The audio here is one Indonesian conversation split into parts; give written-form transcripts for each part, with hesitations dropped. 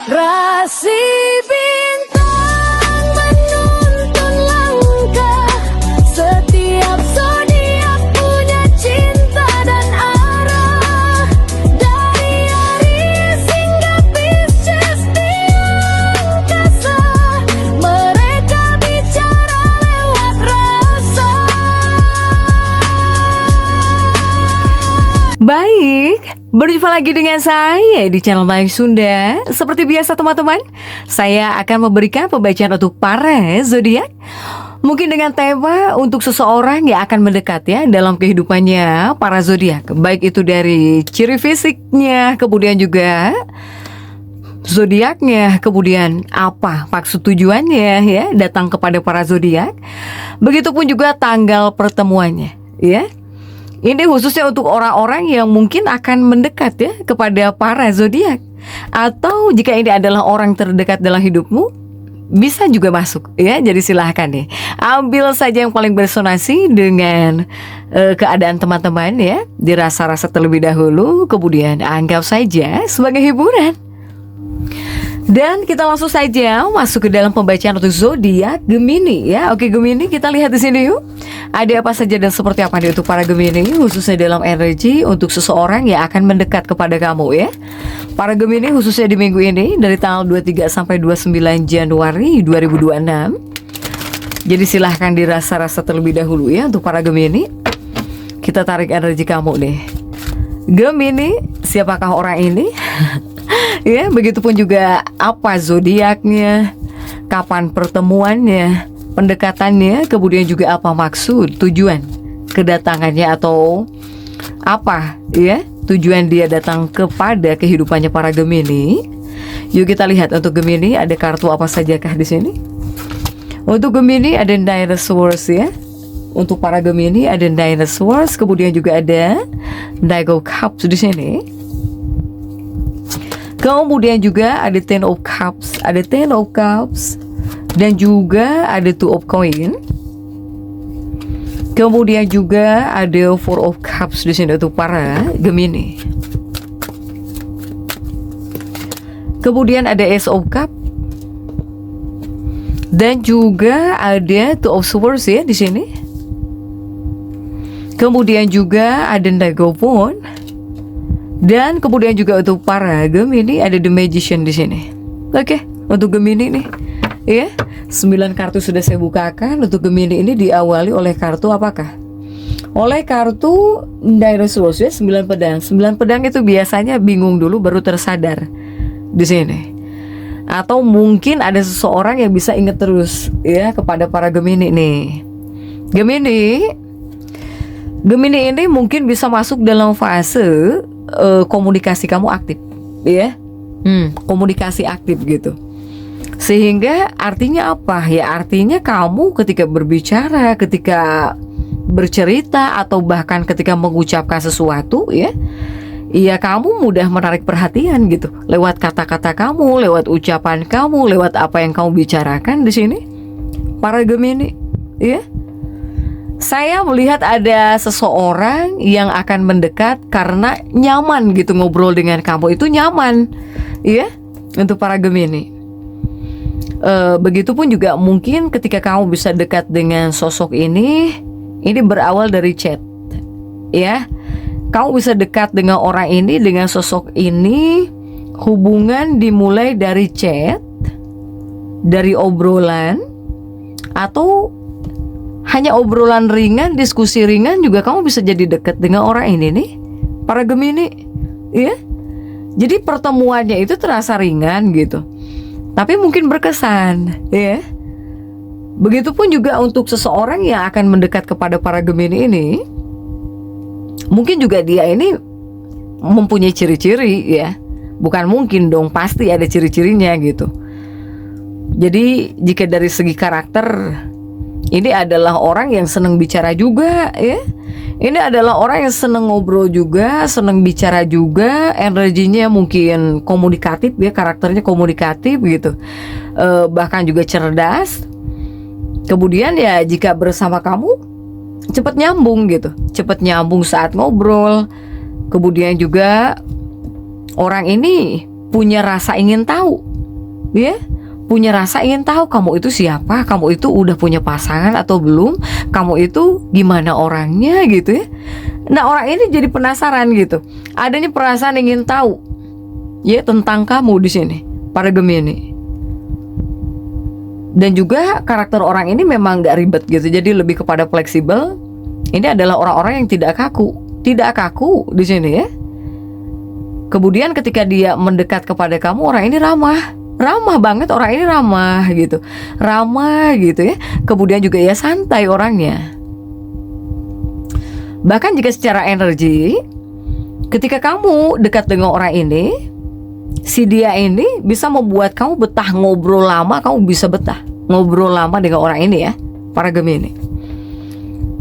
Rasi bintang menuntun langkah, setiap zodiak punya cinta dan arah. Dari Aries hingga Pisces di angkasa, mereka bicara lewat rasa. Baik, berjumpa lagi dengan saya di channel Mayang Sunda. Seperti biasa teman-teman, saya akan memberikan pembacaan untuk para zodiak. Mungkin dengan tema untuk seseorang yang akan mendekat ya dalam kehidupannya para zodiak. Baik itu dari ciri fisiknya, kemudian juga zodiaknya, kemudian apa maksud tujuannya ya datang kepada para zodiak. Begitupun juga tanggal pertemuannya ya. Ini khususnya untuk orang-orang yang mungkin akan mendekat ya kepada para zodiak. Atau jika ini adalah orang terdekat dalam hidupmu, bisa juga masuk ya. Jadi silahkan nih, ambil saja yang paling beresonansi dengan keadaan teman-teman ya. Dirasa-rasa terlebih dahulu, kemudian anggap saja sebagai hiburan. Dan kita langsung saja masuk ke dalam pembacaan untuk zodiak Gemini ya. Oke Gemini, kita lihat di sini yuk. Ada apa saja dan seperti apa nih untuk para Gemini, khususnya dalam energi untuk seseorang yang akan mendekat kepada kamu ya. Para Gemini khususnya di minggu ini dari tanggal 23 sampai 29 Januari 2026. Jadi silahkan dirasa-rasa terlebih dahulu ya untuk para Gemini. Kita tarik energi kamu nih. Gemini, siapakah orang ini? Ya, begitupun juga apa zodiaknya, kapan pertemuannya, pendekatannya, kemudian juga apa maksud, tujuan kedatangannya atau apa ya tujuan dia datang kepada kehidupannya para Gemini. Yuk kita lihat untuk Gemini ada kartu apa sajakah di sini. Untuk Gemini ada Nine of Swords ya. Untuk para Gemini ada Nine of Swords, kemudian juga ada Knight of Cups di sini. Kemudian juga ada Ten of Cups, ada Ten of Cups, dan juga ada Two of Coin. Kemudian juga ada Four of Cups di sini untuk para Gemini. Kemudian ada Ace of Cup, dan juga ada Two of Swords ya di sini. Kemudian juga ada Knight of Wands. Dan kemudian juga untuk para Gemini ada The Magician di sini. Oke, untuk Gemini nih, ya 9 kartu sudah saya bukakan. Untuk Gemini ini diawali oleh kartu apakah? Oleh kartu Nine of Swords ya, 9 pedang. 9 pedang itu biasanya bingung dulu baru tersadar di sini. Atau mungkin ada seseorang yang bisa ingat terus ya kepada para Gemini nih. Gemini ini mungkin bisa masuk dalam fase komunikasi kamu aktif ya, komunikasi aktif gitu. Sehingga artinya apa ya, artinya kamu ketika berbicara, ketika bercerita, atau bahkan ketika mengucapkan sesuatu ya, iya kamu mudah menarik perhatian gitu lewat kata-kata kamu, lewat ucapan kamu, lewat apa yang kamu bicarakan di sini para Gemini ya. Saya melihat ada seseorang yang akan mendekat karena nyaman gitu ngobrol dengan kamu, itu nyaman ya untuk para Gemini. Begitupun juga mungkin ketika kamu bisa dekat dengan sosok ini berawal dari chat ya. Kamu bisa dekat dengan orang ini, dengan sosok ini, hubungan dimulai dari chat, dari obrolan, atau hanya obrolan ringan, diskusi ringan juga kamu bisa jadi dekat dengan orang ini nih para Gemini ya. Jadi pertemuannya itu terasa ringan gitu, tapi mungkin berkesan ya. Begitupun juga untuk seseorang yang akan mendekat kepada para Gemini ini, mungkin juga dia ini mempunyai ciri-ciri ya. Bukan mungkin dong, pasti ada ciri-cirinya gitu. Jadi jika dari segi karakter, ini adalah orang yang senang bicara juga ya. Ini adalah orang yang senang ngobrol juga, senang bicara juga, energinya mungkin komunikatif ya, karakternya komunikatif gitu. Bahkan juga cerdas. Kemudian ya jika bersama kamu cepat nyambung gitu, cepat nyambung saat ngobrol. Kemudian juga orang ini punya rasa ingin tahu ya, punya rasa ingin tahu kamu itu siapa, kamu itu udah punya pasangan atau belum, kamu itu gimana orangnya gitu ya. Nah, orang ini jadi penasaran gitu, adanya perasaan ingin tahu ya tentang kamu di sini, para Gemini. Dan juga karakter orang ini memang gak ribet gitu, jadi lebih kepada fleksibel. Ini adalah orang-orang yang tidak kaku di sini ya. Kemudian ketika dia mendekat kepada kamu, orang ini ramah banget, orang ini ramah gitu ya. Kemudian juga ya santai orangnya. Bahkan jika secara energi, ketika kamu dekat dengan orang ini, si dia ini bisa membuat kamu betah ngobrol lama, kamu bisa betah ngobrol lama dengan orang ini ya, para Gemini.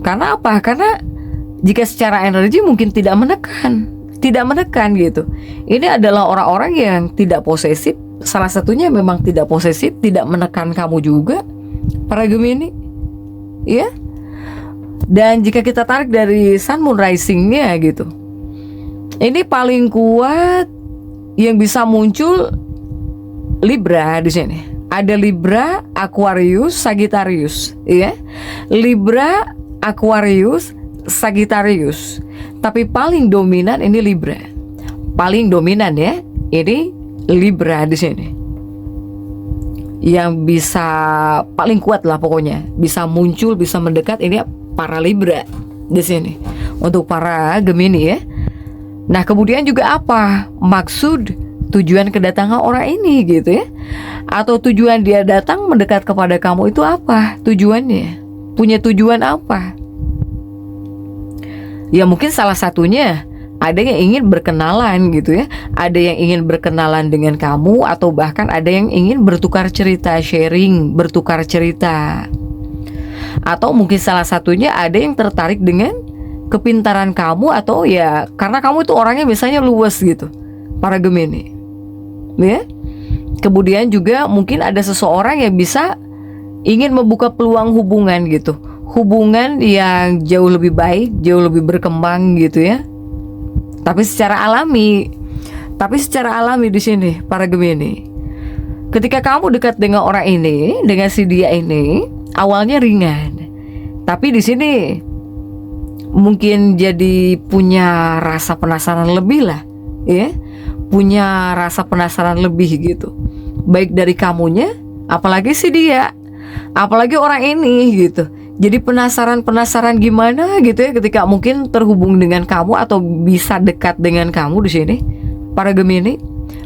Karena apa? Karena jika secara energi mungkin tidak menekan gitu. Ini adalah orang-orang yang tidak posesif. Salah satunya memang tidak posesif, tidak menekan kamu juga, para Gemini. Ya. Dan jika kita tarik dari Sun Moon Rising-nya gitu, ini paling kuat yang bisa muncul Libra di sini. Ada Libra, Aquarius, Sagittarius, ya. Libra, Aquarius, Sagittarius. Tapi paling dominan ini Libra. Paling dominan ya, ini Libra di sini. Yang bisa paling kuat lah pokoknya, bisa muncul, bisa mendekat ini para Libra di sini. Untuk para Gemini ya. Nah, kemudian juga apa maksud tujuan kedatangan orang ini gitu ya, atau tujuan dia datang mendekat kepada kamu itu apa tujuannya, punya tujuan apa? Ya mungkin salah satunya ada yang ingin berkenalan gitu ya, ada yang ingin berkenalan dengan kamu, atau bahkan ada yang ingin bertukar cerita, sharing, bertukar cerita. Atau mungkin salah satunya ada yang tertarik dengan kepintaran kamu, atau ya karena kamu itu orangnya biasanya luwes gitu, para Gemini. Ya. Kemudian juga mungkin ada seseorang yang bisa ingin membuka peluang hubungan gitu. Hubungan yang jauh lebih baik, jauh lebih berkembang gitu ya. Tapi secara alami di sini para Gemini. Ketika kamu dekat dengan orang ini, dengan si dia ini, awalnya ringan. Tapi di sini mungkin jadi punya rasa penasaran lebih lah, ya. Punya rasa penasaran lebih gitu. Baik dari kamunya, apalagi si dia, apalagi orang ini gitu. Jadi penasaran gimana gitu ya ketika mungkin terhubung dengan kamu atau bisa dekat dengan kamu di sini, para Gemini.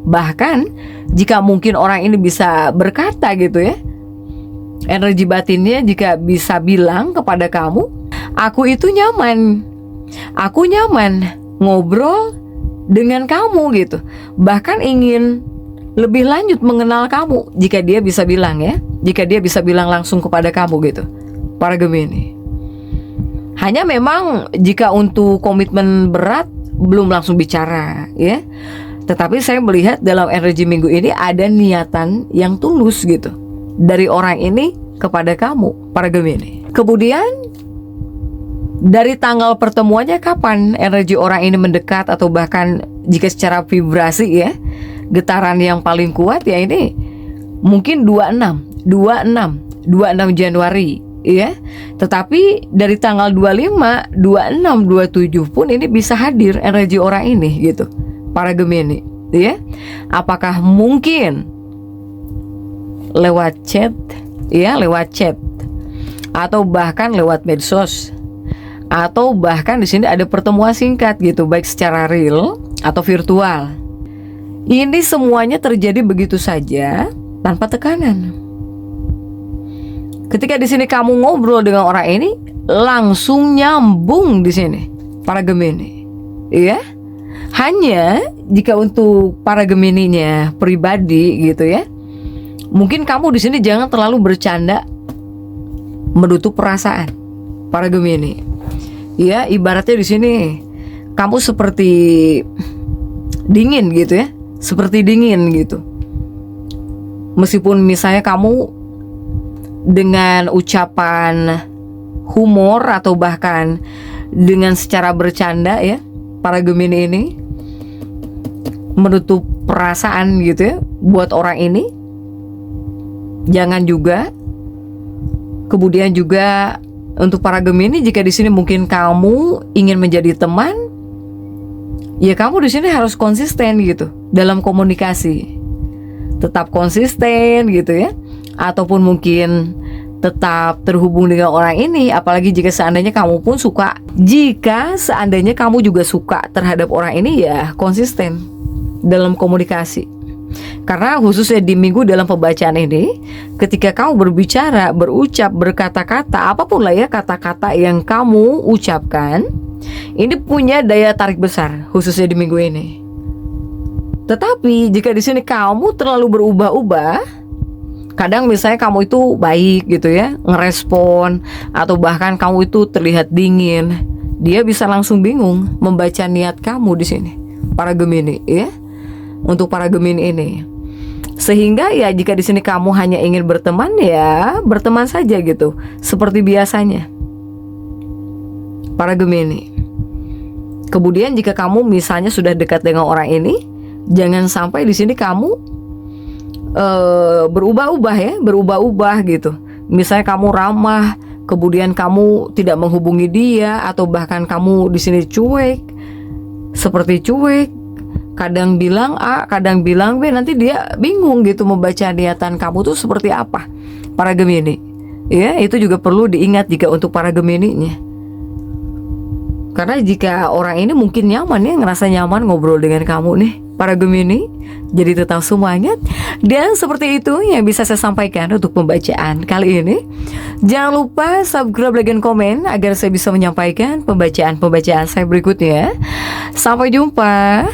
Bahkan jika mungkin orang ini bisa berkata gitu ya, energi batinnya jika bisa bilang kepada kamu, aku itu nyaman ngobrol dengan kamu gitu. Bahkan ingin lebih lanjut mengenal kamu, jika dia bisa bilang ya, jika dia bisa bilang langsung kepada kamu gitu, para Gemini. Hanya memang jika untuk komitmen berat belum langsung bicara ya. Tetapi saya melihat dalam energi minggu ini ada niatan yang tulus gitu dari orang ini kepada kamu, para Gemini. Kemudian dari tanggal pertemuannya kapan energi orang ini mendekat, atau bahkan jika secara vibrasi ya, getaran yang paling kuat ya ini mungkin 26 Januari ya. Tetapi dari tanggal 25, 26, 27 pun ini bisa hadir energi orang ini gitu, para Gemini ya. Apakah mungkin lewat chat ya, atau bahkan lewat medsos, atau bahkan di sini ada pertemuan singkat gitu, baik secara real atau virtual. Ini semuanya terjadi begitu saja tanpa tekanan. Ketika di sini kamu ngobrol dengan orang ini, langsung nyambung di sini, para Gemini. Ya. Hanya jika untuk para Gemininya pribadi gitu ya, mungkin kamu di sini jangan terlalu bercanda menutup perasaan, para Gemini. Ya, ibaratnya di sini kamu seperti dingin gitu ya, seperti dingin gitu. Meskipun misalnya kamu dengan ucapan humor atau bahkan dengan secara bercanda ya, para Gemini ini menutup perasaan gitu ya buat orang ini, jangan juga. Kemudian juga untuk para Gemini, jika di sini mungkin kamu ingin menjadi teman, ya kamu di sini harus konsisten gitu dalam komunikasi. Tetap konsisten gitu ya. Ataupun mungkin tetap terhubung dengan orang ini, apalagi jika seandainya kamu pun suka. Jika seandainya kamu juga suka terhadap orang ini, ya konsisten dalam komunikasi. Karena khususnya di minggu dalam pembacaan ini, ketika kamu berbicara, berucap, berkata-kata, apapun lah ya kata-kata yang kamu ucapkan, ini punya daya tarik besar khususnya di minggu ini. Tetapi jika di sini kamu terlalu berubah-ubah, kadang misalnya kamu itu baik gitu ya, ngerespon, atau bahkan kamu itu terlihat dingin, dia bisa langsung bingung membaca niat kamu di sini, para Gemini ya. Untuk para Gemini ini, sehingga ya jika di sini kamu hanya ingin berteman, ya berteman saja gitu, seperti biasanya, para Gemini. Kemudian jika kamu misalnya sudah dekat dengan orang ini, jangan sampai di sini kamu berubah-ubah ya, berubah-ubah gitu. Misalnya kamu ramah, kemudian kamu tidak menghubungi dia, atau bahkan kamu di sini cuek, seperti cuek, kadang bilang A, kadang bilang B, nanti dia bingung gitu membaca niatan kamu tuh seperti apa, para Gemini. Ya, itu juga perlu diingat jika untuk para Gemini-nya. Karena jika orang ini mungkin nyaman ya, ngerasa nyaman ngobrol dengan kamu nih, para Gemini, jadi tetap semangat. Dan seperti itu yang bisa saya sampaikan untuk pembacaan kali ini. Jangan lupa subscribe, like, dan komen agar saya bisa menyampaikan pembacaan-pembacaan saya berikutnya. Sampai jumpa.